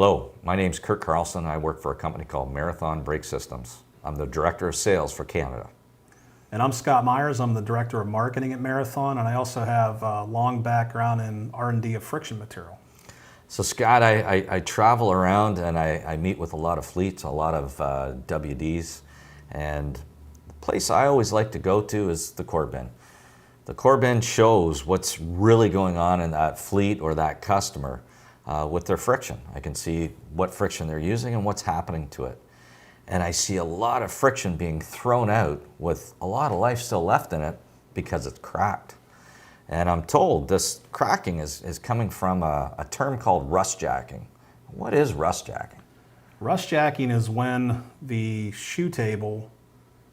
Hello, my name's Kurt Carlson. I work for a company called Marathon Brake Systems. I'm the Director of Sales for Canada. And I'm Scott Myers. I'm the Director of Marketing at Marathon, and I also have a long background in R&D of friction material. So Scott, I travel around and I meet with a lot of fleets, a lot of WDs, and the place I always like to go to is the core bin. The core bin shows what's really going on in that fleet or that customer with their friction. I can see what friction they're using and what's happening to it. And I see a lot of friction being thrown out with a lot of life still left in it because it's cracked. And I'm told this cracking is coming from a term called rust jacking. What is rust jacking? Rust jacking is when the shoe table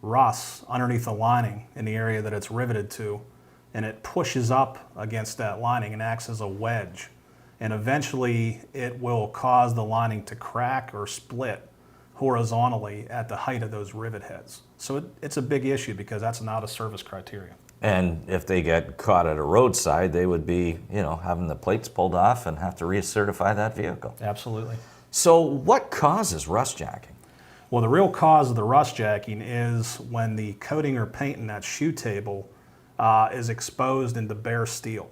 rusts underneath the lining in the area that it's riveted to, and it pushes up against that lining and acts as a wedge. And eventually it will cause the lining to crack or split horizontally at the height of those rivet heads. So it's a big issue because that's not a service criteria. And if they get caught at a roadside, they would be, having the plates pulled off and have to recertify that vehicle. Absolutely. So what causes rust jacking? Well, the real cause of the rust jacking is when the coating or paint in that shoe table is exposed into bare steel.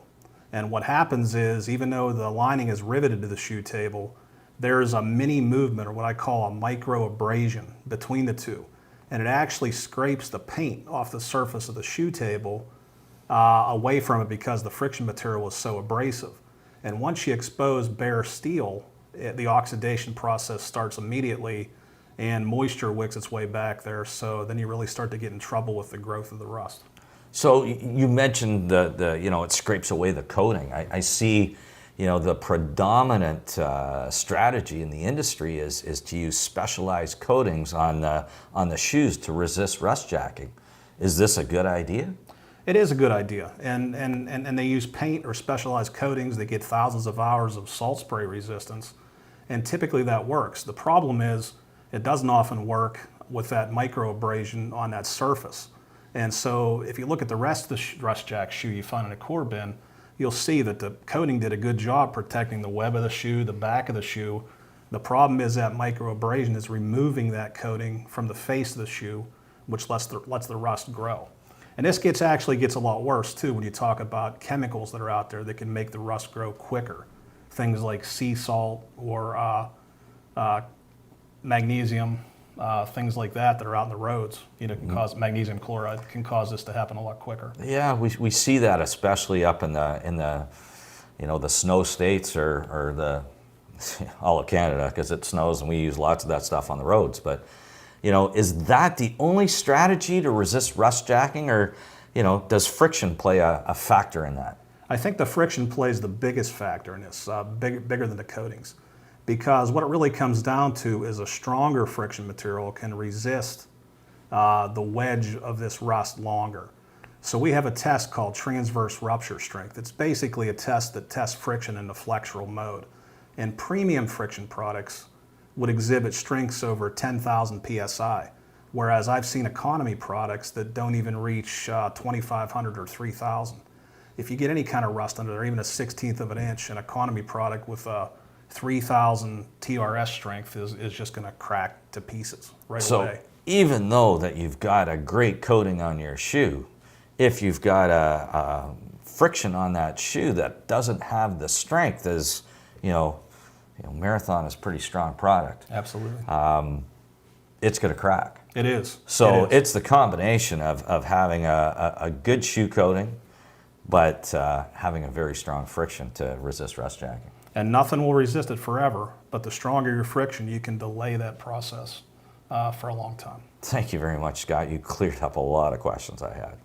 And what happens is, even though the lining is riveted to the shoe table, there is a mini movement, or what I call a micro abrasion, between the two. And it actually scrapes the paint off the surface of the shoe table away from it because the friction material is so abrasive. And once you expose bare steel, the oxidation process starts immediately and moisture wicks its way back there. So then you really start to get in trouble with the growth of the rust. So you mentioned it scrapes away the coating. I see, the predominant strategy in the industry is to use specialized coatings on the shoes to resist rust jacking. Is this a good idea? It is a good idea, and they use paint or specialized coatings that get thousands of hours of salt spray resistance, and typically that works. The problem is it doesn't often work with that micro abrasion on that surface. And so if you look at the rest of the rust jack shoe you find in a core bin, you'll see that the coating did a good job protecting the web of the shoe, the back of the shoe. The problem is that micro abrasion is removing that coating from the face of the shoe, which lets the rust grow. And this actually gets a lot worse too when you talk about chemicals that are out there that can make the rust grow quicker. Things like sea salt or magnesium, things like that are out in the roads, can cause magnesium chloride, can cause this to happen a lot quicker. Yeah, we see that especially up in the the snow states or the all of Canada, because it snows and we use lots of that stuff on the roads. But is that the only strategy to resist rust jacking, or does friction play a factor in that? I think the friction plays the biggest factor in this, bigger than the coatings. Because what it really comes down to is a stronger friction material can resist the wedge of this rust longer. So we have a test called transverse rupture strength. It's basically a test that tests friction in the flexural mode. And premium friction products would exhibit strengths over 10,000 psi, whereas I've seen economy products that don't even reach 2,500 or 3,000. If you get any kind of rust under there, even a 1/16 of an inch, an economy product with a 3,000 TRS strength is just going to crack to pieces right away. So even though that you've got a great coating on your shoe, if you've got a friction on that shoe that doesn't have the strength as, Marathon is a pretty strong product. Absolutely. It's going to crack. It is. So it's the combination of having a good shoe coating, but having a very strong friction to resist rust jacking. And nothing will resist it forever, but the stronger your friction, you can delay that process for a long time. Thank you very much, Scott. You cleared up a lot of questions I had.